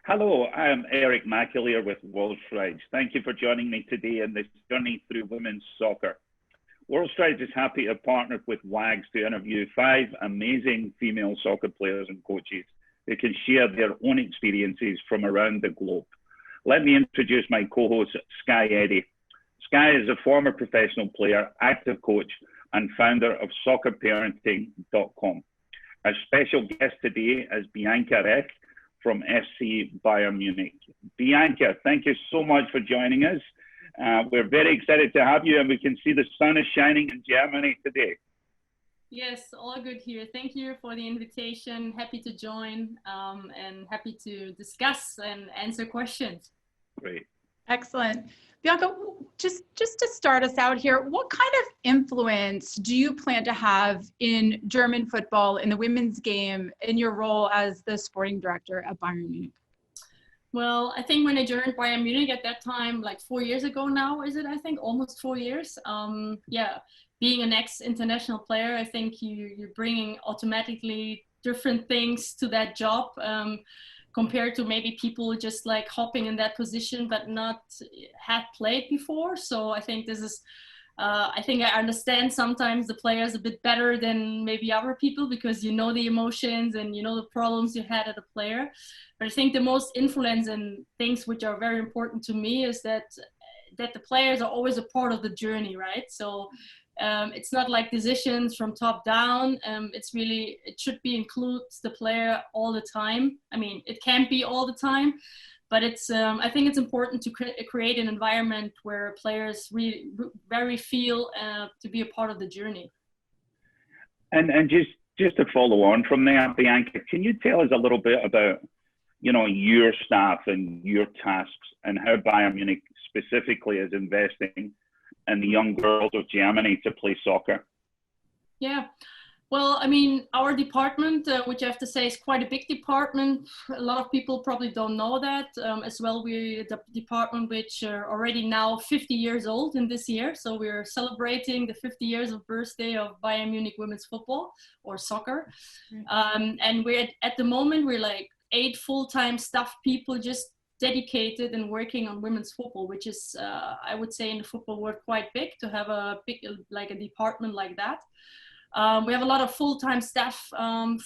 Hello, I'm Eric McAleer with World Strides. Thank you for joining me today in this journey through women's soccer. World Strides is happy to have partnered with WAGS to interview 5 amazing female soccer players and coaches who can share their own experiences from around the globe. Let me introduce my co-host, Sky Eddy. Sky is a former professional player, active coach, and founder of soccerparenting.com. Our special guest today is Bianca Rech from FC Bayern Munich. Bianca, thank you so much for joining us. We're very excited to have you, and we can see the sun is shining in Germany today. Yes, all good here. Thank you for the invitation. Happy to join and happy to discuss and answer questions. Great. Excellent. Bianca, just to start us out here, what kind of influence do you plan to have in German football, in the women's game, in your role as the sporting director at Bayern Munich? Well, I think when I joined Bayern Munich at that time, like 4 years ago now, is it? I think almost 4 years. Being an ex-international player, I think you're bringing automatically different things to that job. Compared to maybe people just like hopping in that position but not had played before. So I think this is, I think I understand sometimes the players a bit better than maybe other people because you know the emotions and you know the problems you had as a player. But I think the most influence and things which are very important to me is that the players are always a part of the journey, right? So it's not like decisions from top down. It should be includes the player all the time. I mean, it can't be all the time, but I think it's important to create an environment where players really very feel to be a part of the journey. And just to follow on from that, Bianca, can you tell us a little bit about, your staff and your tasks and how Bayern Munich specifically is investing and the young girls of Germany to play soccer? Yeah, well, I mean, our department, which I have to say is quite a big department. A lot of people probably don't know that. As well, we're the department which are already now 50 years old in this year. So we're celebrating the 50 years of birthday of Bayern Munich women's football or soccer. And we're at the moment, we're like 8 full-time staff people just dedicated and working on women's football, which is, I would say in the football world quite big to have a big, like a department like that. We have a lot of full-time staff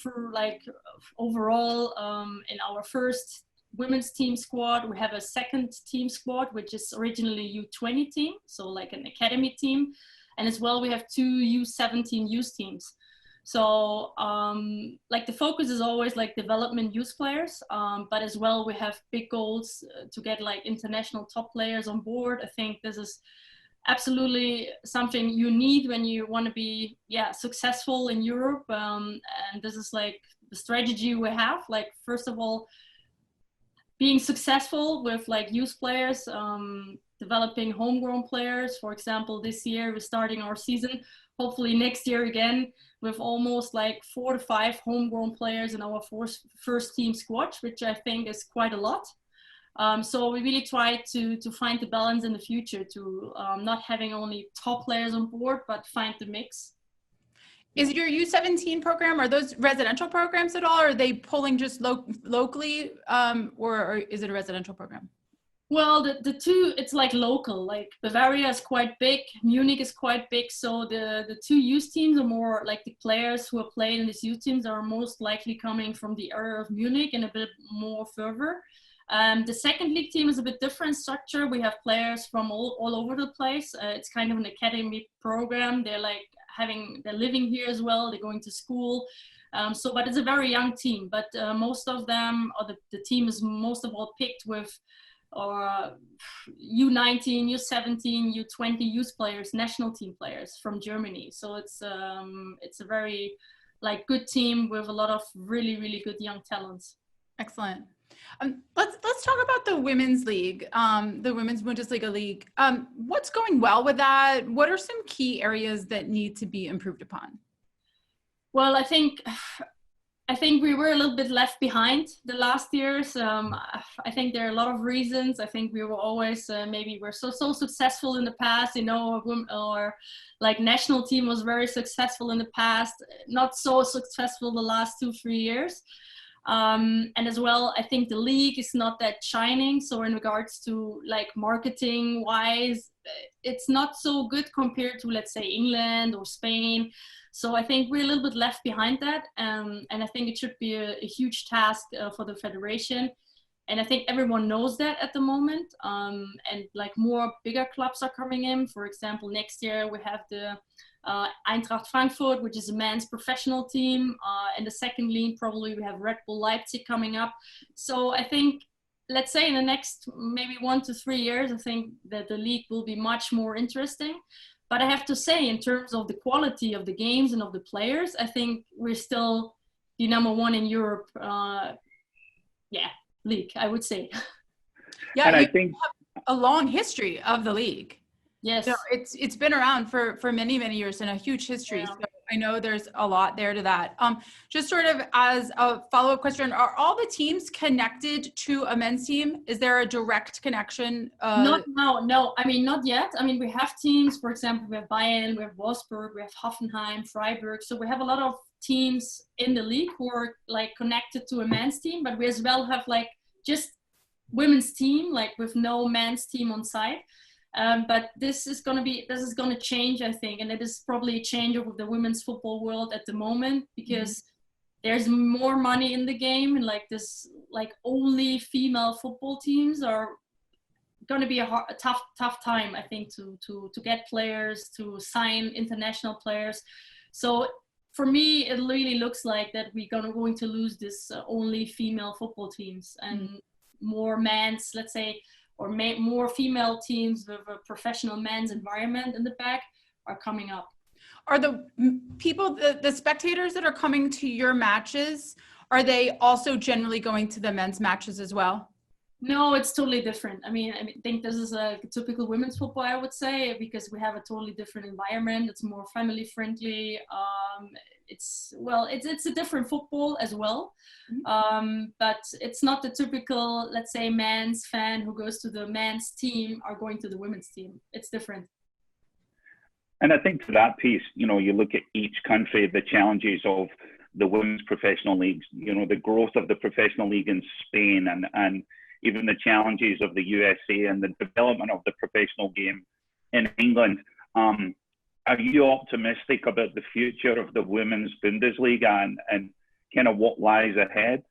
for like overall in our first women's team squad. We have a second team squad, which is originally U20 team, so like an academy team. And as well, we have 2 U17 youth teams. So like the focus is always like development youth players, but as well we have big goals to get like international top players on board. I think this is absolutely something you need when you want to be successful in Europe, and this is like the strategy we have. Like first of all, being successful with like youth players, developing homegrown players. For example, this year we're starting our season, hopefully next year again, with almost like 4 to 5 homegrown players in our first team squad, which I think is quite a lot. So we really try to find the balance in the future to not having only top players on board, but find the mix. Is your U17 program, are those residential programs at all? Or are they pulling just locally or is it a residential program? Well, the two, it's like local, like Bavaria is quite big, Munich is quite big. So the 2 youth teams are more like the players who are playing in these youth teams are most likely coming from the area of Munich and a bit more further. The second league team is a bit different structure. We have players from all over the place. It's kind of an academy program. They're living here as well. They're going to school. But it's a very young team, but most of them, or the team is most of all picked with or U19, U17, U20 youth players, national team players from Germany. So it's a very like good team with a lot of really, really good young talents. Excellent. Let's talk about the women's league, the Women's Bundesliga League. What's going well with that? What are some key areas that need to be improved upon? Well, I think we were a little bit left behind the last years. I think there are a lot of reasons. I think we were always maybe we're so successful in the past, or like national team was very successful in the past, not so successful the last 2-3 years. And as well, I think the league is not that shining. So in regards to like marketing wise, it's not so good compared to, let's say, England or Spain. So I think we're a little bit left behind that. And I think it should be a huge task for the federation. And I think everyone knows that at the moment. And like more bigger clubs are coming in. For example, next year we have the Eintracht Frankfurt, which is a men's professional team. And the second league, probably we have Red Bull Leipzig coming up. So I think, let's say in the next maybe 1 to 3 years, I think that the league will be much more interesting. But I have to say, in terms of the quality of the games and of the players, I think we're still the #1 in Europe. League, I would say. Yeah, and I you think have a long history of the league. Yes. So it's been around for many, many years and a huge history. Yeah. So I know there's a lot there to that. Just sort of as a follow-up question, are all the teams connected to a men's team? Is there a direct connection? Not now, no. I mean, not yet. I mean, we have teams, for example, we have Bayern, we have Wolfsburg, we have Hoffenheim, Freiburg. So we have a lot of teams in the league who are like connected to a men's team, but we as well have like just women's team, like with no men's team on site. But this is going to change, I think. And it is probably a change of the women's football world at the moment, because there's more money in the game, and like this, like only female football teams are going to be a tough time, I think, to get players, to sign international players. So for me, it really looks like that we're going to lose this only female football teams, and more men's, let's say, or more female teams with a professional men's environment in the back are coming up. Are the people, the spectators that are coming to your matches, are they also generally going to the men's matches as well? No, it's totally different. I mean, I think this is a typical women's football, I would say, because we have a totally different environment. It's more family friendly. It's a different football as well. But it's not the typical, let's say, men's fan who goes to the men's team are going to the women's team. It's different. And I think to that piece, you know, you look at each country, the challenges of the women's professional leagues, you know, the growth of the professional league in Spain, and even the challenges of the USA and the development of the professional game in England. Are you optimistic about the future of the women's Bundesliga and kind of what lies ahead?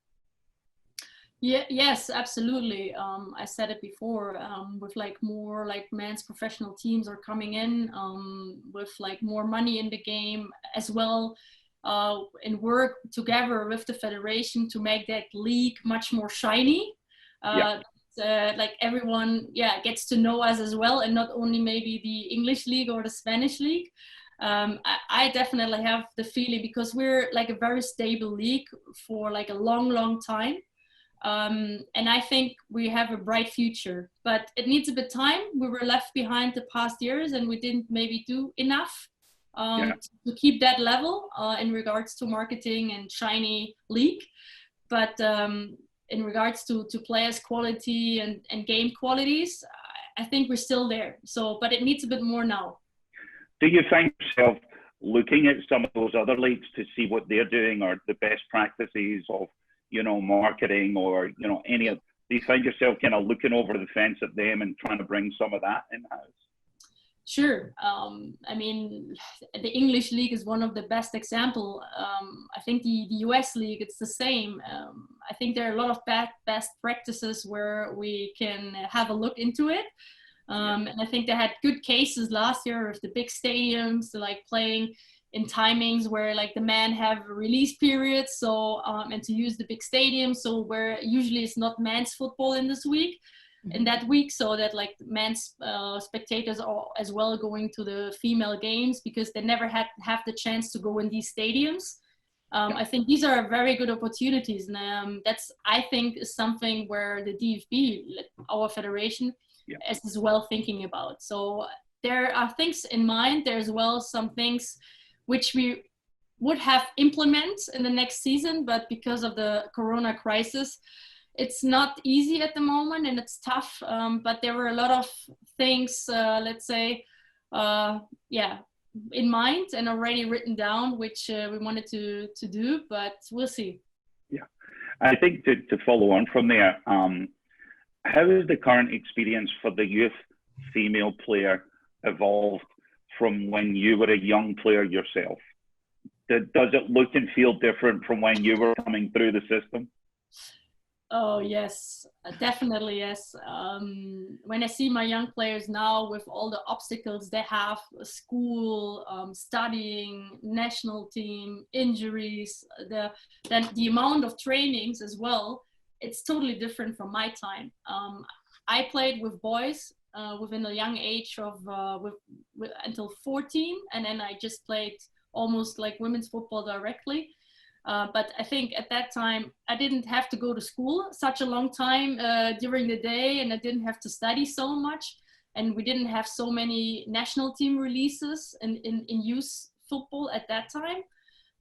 Yeah, yes, absolutely. I said it before, with like more like men's professional teams are coming in, with like more money in the game as well, and work together with the federation to make that league much more shiny. Like everyone gets to know us as well, and not only maybe the English league or the Spanish league. I definitely have the feeling, because we're like a very stable league for like a long time, and I think we have a bright future, but it needs a bit time. We were left behind the past years, and we didn't maybe do enough to keep that level in regards to marketing and shiny league. But in regards to players' quality and game qualities, I think we're still there. So, but it needs a bit more now. Do you find yourself looking at some of those other leagues to see what they're doing, or the best practices of, you know, marketing, or, you know, do you find yourself kind of looking over the fence at them and trying to bring some of that in-house? Sure. I mean, the English league is one of the best example. I think the US league, it's the same. I think there are a lot of best practices where we can have a look into it. And I think they had good cases last year of the big stadiums, like playing in timings where like the men have a release period. So, and to use the big stadium. So where usually it's not men's football in this week. In that week, so that like men's spectators are as well going to the female games, because they never have the chance to go in these stadiums. I think these are very good opportunities, and that's, I think, is something where the DFB, our federation, is as well thinking about. So there are things in mind. There's as well some things which we would have implement in the next season, but because of the Corona crisis, it's not easy at the moment, and it's tough, but there were a lot of things, let's say, in mind and already written down, which we wanted to do, but we'll see. Yeah. I think to follow on from there, how has the current experience for the youth female player evolved from when you were a young player yourself? Does it look and feel different from when you were coming through the system? Oh, yes, definitely, yes. When I see my young players now with all the obstacles they have, school, studying, national team, injuries, then the amount of trainings as well, it's totally different from my time. I played with boys within a young age of until 14, and then I just played almost like women's football directly. But I think at that time, I didn't have to go to school such a long time during the day, and I didn't have to study so much. And we didn't have so many national team releases in youth football at that time.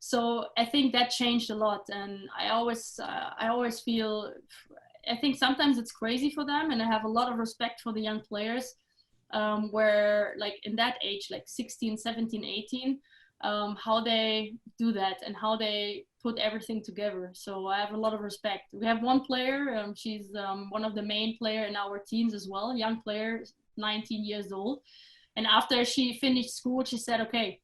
So I think that changed a lot. And I always feel, I think sometimes it's crazy for them. And I have a lot of respect for the young players where like in that age, like 16, 17, 18, how they do that and how they put everything together. So I have a lot of respect. We have one player, she's one of the main player in our teams as well, young player, 19 years old. And after she finished school, she said, okay,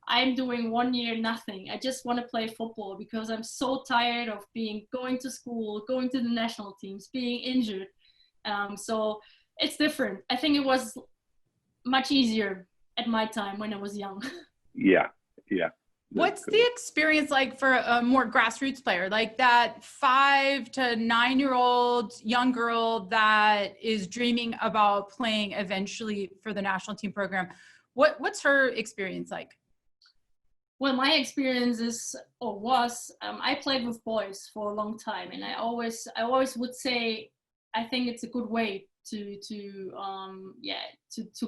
I'm doing 1 year nothing. I just want to play football because I'm so tired of going to school, going to the national teams, being injured. So it's different. I think it was much easier at my time when I was young. Yeah. What's the experience like for a more grassroots player, like that 5 to 9-year-old young girl that is dreaming about playing eventually for the national team program? What's her experience like? Well, my experience was I played with boys for a long time, and I always would say I think it's a good way to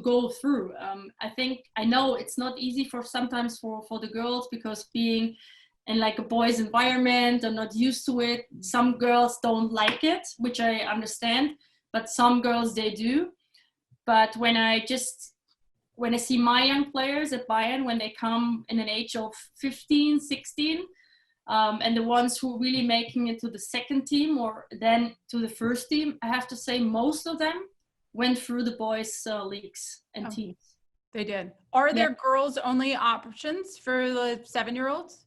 go through. I know it's not easy sometimes for the girls, because being in like a boys' environment, they're not used to it. Some girls don't like it, which I understand, but some girls they do. But when I see my young players at Bayern, when they come in an age of 15, 16, and the ones who are really making it to the second team or then to the first team, I have to say most of them went through the boys' leagues and teams. They did. Are there girls only options for the 7-year-olds?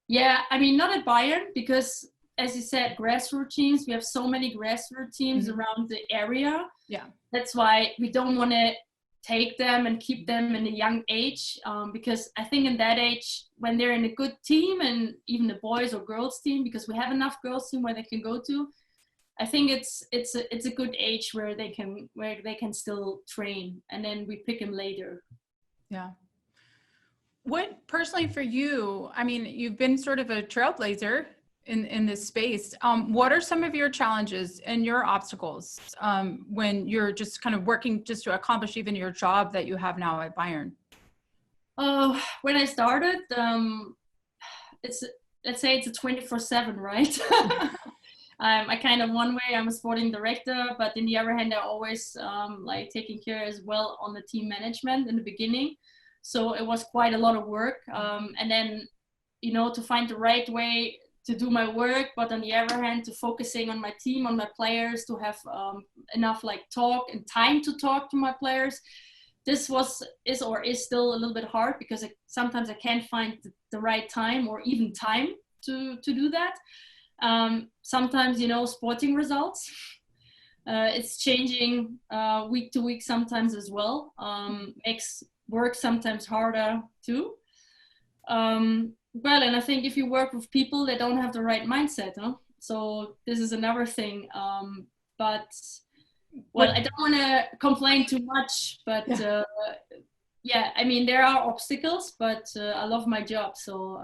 Yeah, I mean, not at Bayern, because as you said, grassroots teams, we have so many grassroots teams around the area. Yeah. That's why we don't want to take them and keep them in a young age, because I think in that age, when they're in a good team, and even the boys or girls team, because we have enough girls team where they can go to, I think it's a good age where they can still train, and then we pick them later. Yeah. What personally for you, I mean, you've been sort of a trailblazer in this space. What are some of your challenges and your obstacles when you're just kind of working just to accomplish even your job that you have now at Bayern? When I started, let's say it's a 24/7, right? I kind of one way I'm a sporting director, but in the other hand, I always like taking care as well on the team management in the beginning. So it was quite a lot of work. And then, to find the right way to do my work, but on the other hand, to focusing on my team, on my players, to have enough like talk and time to talk to my players. This is still a little bit hard, because sometimes I can't find the right time or even time to do that. Sometimes, sporting results, it's changing week to week sometimes as well. Makes work sometimes harder too. Well, and I think if you work with people that don't have the right mindset, so this is another thing. But I don't want to complain too much, but I mean, there are obstacles, but I love my job, so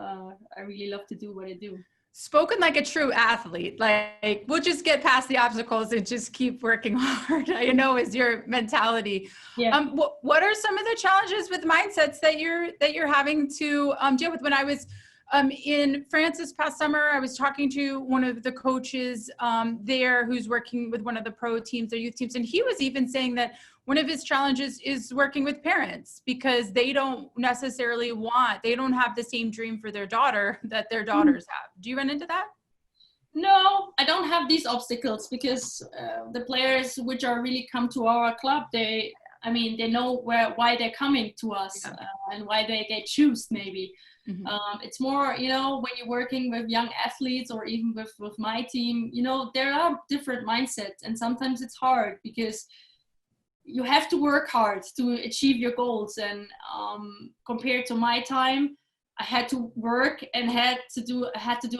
I really love to do what I do. Spoken like a true athlete, like we'll just get past the obstacles and just keep working hard, I know is your mentality. Yeah. What are some of the challenges with mindsets that you're having to deal with? When I was in France this past summer, I was talking to one of the coaches there who's working with one of the pro teams or youth teams. And he was even saying that one of his challenges is working with parents, because they don't have the same dream for their daughter that their daughters have. Do you run into that? No, I don't have these obstacles because the players which are really come to our club, they know why they're coming to us, and why they get choose maybe. Mm-hmm. It's more, when you're working with young athletes or even with my team, there are different mindsets, and sometimes it's hard because you have to work hard to achieve your goals. And compared to my time, I had to work and had to do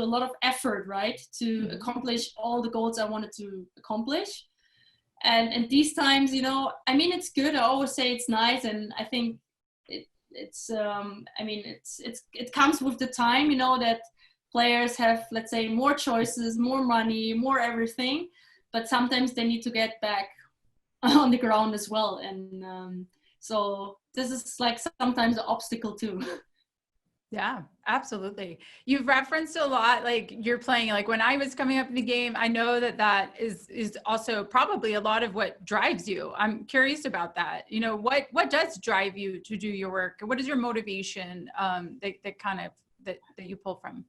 a lot of effort, right, to accomplish all the goals I wanted to accomplish. And these times, it's good. I always say it's nice, and I think it comes with the time, that players have, let's say, more choices, more money, more everything, but sometimes they need to get back on the ground as well. And so this is like sometimes an obstacle too. Yeah, absolutely. You've referenced a lot, like you're playing, like when I was coming up in the game, I know that is also probably a lot of what drives you. I'm curious about that. What does drive you to do your work? What is your motivation that you pull from?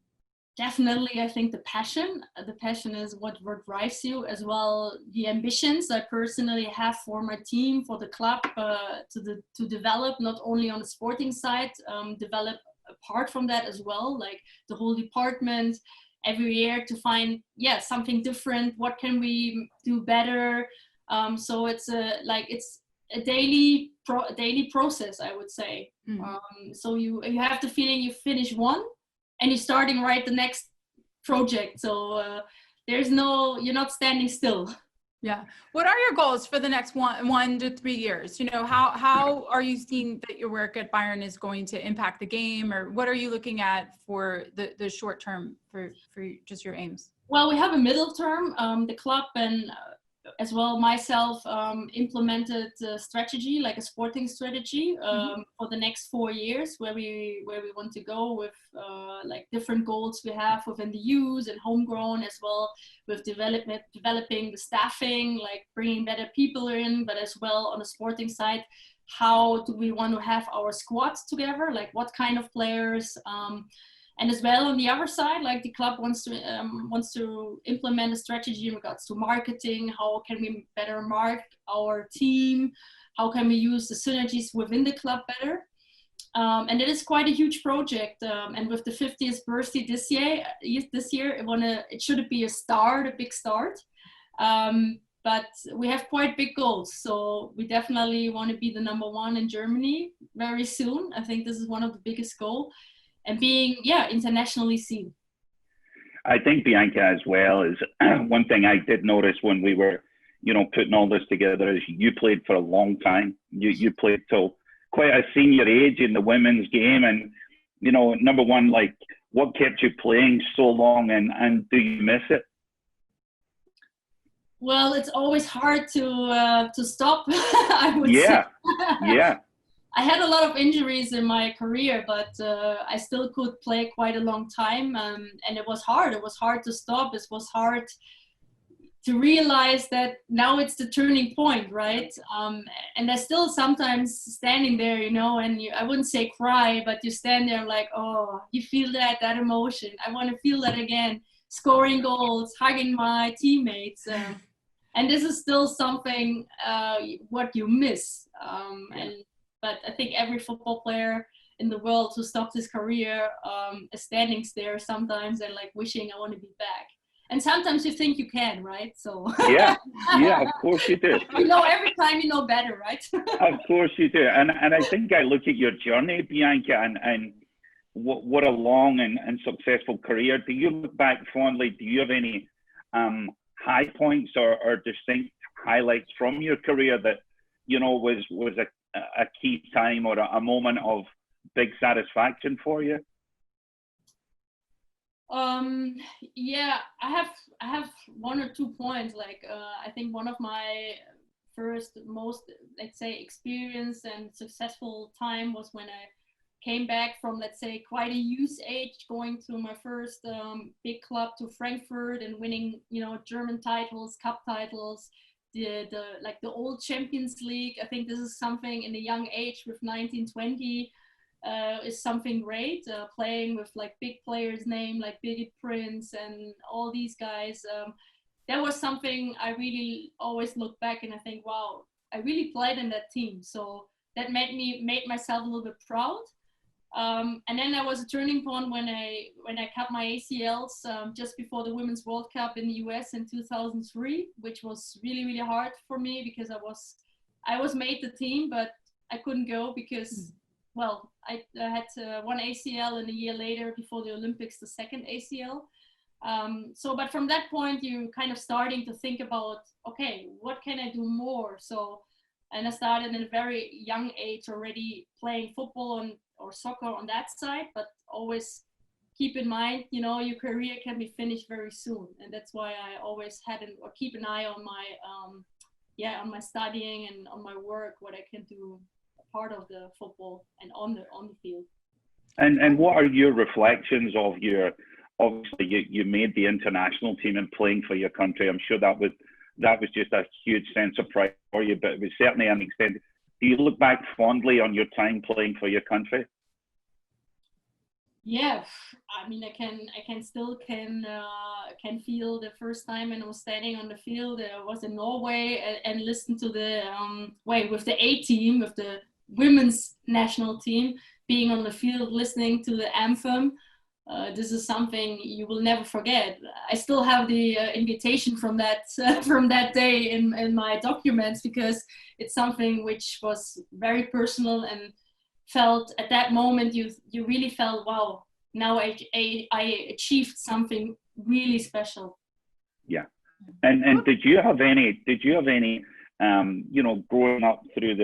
Definitely, I think the passion is what drives you, as well the ambitions I personally have for my team, for the club, to develop not only on the sporting side, develop apart from that as well, like the whole department every year to find something different. What can we do better? So it's a daily process, I would say. So you have the feeling you finish one and you're starting right the next project. So you're not standing still. Yeah. What are your goals for the next 1 to 3 years? How are you seeing that your work at Bayern is going to impact the game, or what are you looking at for the short term for just your aims? Well, we have a middle term. The club and as well myself implemented a strategy, like a sporting strategy, for the next 4 years, where we want to go with like different goals we have within the youth and homegrown, as well with developing the staffing, like bringing better people in, but as well on the sporting side, how do we want to have our squads together, like what kind of players. And as well on the other side, like the club wants to implement a strategy in regards to marketing. How can we better market our team? How can we use the synergies within the club better? And it is quite a huge project. And with the 50th birthday this year, it should be a big start. But we have quite big goals. So we definitely want to be the #1 in Germany very soon. I think this is one of the biggest goals. And being, internationally seen. I think, Bianca, as well, is one thing I did notice when we were, putting all this together, is you played for a long time. You played till quite a senior age in the women's game. And, number one, like, what kept you playing so long, and do you miss it? Well, it's always hard to stop, I would say. Yeah. I had a lot of injuries in my career, but I still could play quite a long time. And it was hard. It was hard to stop. It was hard to realize that now it's the turning point, right? And I still sometimes standing there, and I wouldn't say cry, but you stand there like, oh, you feel that emotion. I want to feel that again. Scoring goals, hugging my teammates. And this is still something what you miss. But I think every football player in the world who stopped his career is standing there sometimes and like wishing, I want to be back. And sometimes you think you can, right? So yeah, of course you do. Every time you know better, right? Of course you do. And I think I look at your journey, Bianca, and what a long and successful career. Do you look back fondly? Do you have any high points or distinct highlights from your career that was a key time or a moment of big satisfaction for you? I have 1 or 2 points. Like I think one of my most, let's say, experience and successful time was when I came back from, let's say, quite a youth age, going to my first big club to Frankfurt and winning, German titles, cup titles, the old Champions League. I think this is something in a young age with 19, 20. is something great. Playing with like big players' name like Birgit Prinz and all these guys. That was something I really always look back and I think, wow, I really played in that team. So that made myself a little bit proud. And then there was a turning point when I cut my ACLs just before the Women's World Cup in the US in 2003, which was really, really hard for me because I was made the team, but I couldn't go because, well, I had one ACL and a year later before the Olympics, the second ACL. But from that point, you kind of starting to think about, okay, what can I do more? And I started at a very young age already playing football or soccer on that side, but always keep in mind, you know, your career can be finished very soon. And that's why I always keep an eye on my, on my studying and on my work, what I can do part of the football and on the field. And what are your reflections of obviously you made the international team and playing for your country. I'm sure that was just a huge sense of pride for you, but it was certainly an extent. Do you look back fondly on your time playing for your country? Yeah, I mean, I can still feel the first time when I was standing on the field. I was in Norway and listened to the with the A team, with the women's national team, being on the field listening to the anthem. This is something you will never forget. I still have the invitation from that day in my documents because it's something which was very personal and felt at that moment you really felt, wow, now I achieved something really special. Yeah. And did you have any growing up through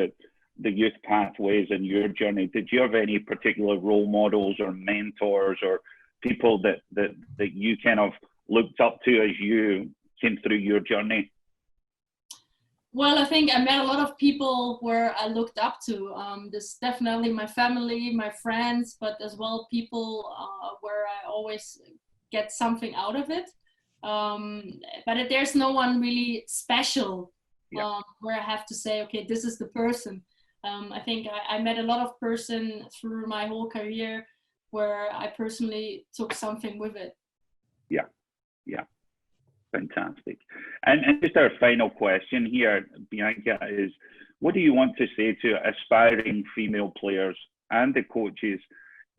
the youth pathways in your journey, did you have any particular role models or mentors or people that you kind of looked up to as you came through your journey? Well, I think I met a lot of people where I looked up to. There's definitely my family, my friends, but as well people where I always get something out of it. But there's no one really special where I have to say, okay, this is the person. I think I met a lot of person through my whole career where I personally took something with it. Yeah. Fantastic. And just our final question here, Bianca, is what do you want to say to aspiring female players and the coaches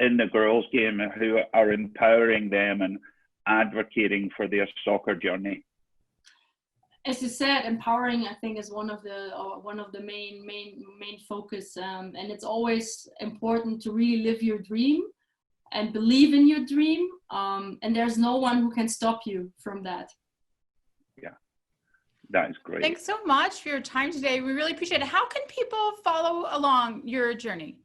in the girls' game who are empowering them and advocating for their soccer journey? As you said, empowering, I think, is one of the main focus, and it's always important to really live your dream and believe in your dream, and there's no one who can stop you from that. Yeah, that is great. Thanks so much for your time today. We really appreciate it. How can people follow along your journey?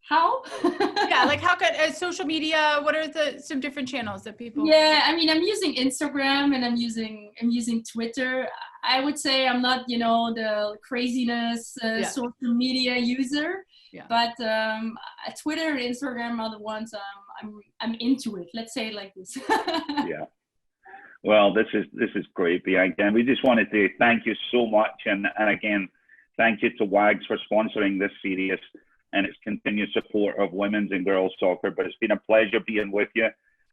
How? Yeah, like how could social media? What are some different channels that people? Yeah, I mean, I'm using Instagram and I'm using Twitter. I would say I'm not, the craziness social media user, but Twitter and Instagram are the ones I'm into it. Let's say it like this. Yeah. Well, this is great, Bianca. And we just wanted to thank you so much, and again, thank you to WAGS for sponsoring this series and its continued support of women's and girls soccer. But it's been a pleasure being with you.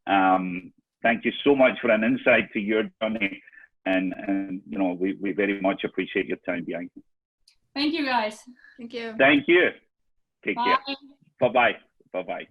Thank you so much for an insight to your journey, and we very much appreciate your time, Bianca. Thank you, guys. Thank you. Thank you. Take Bye. care. Bye-bye. Bye-bye.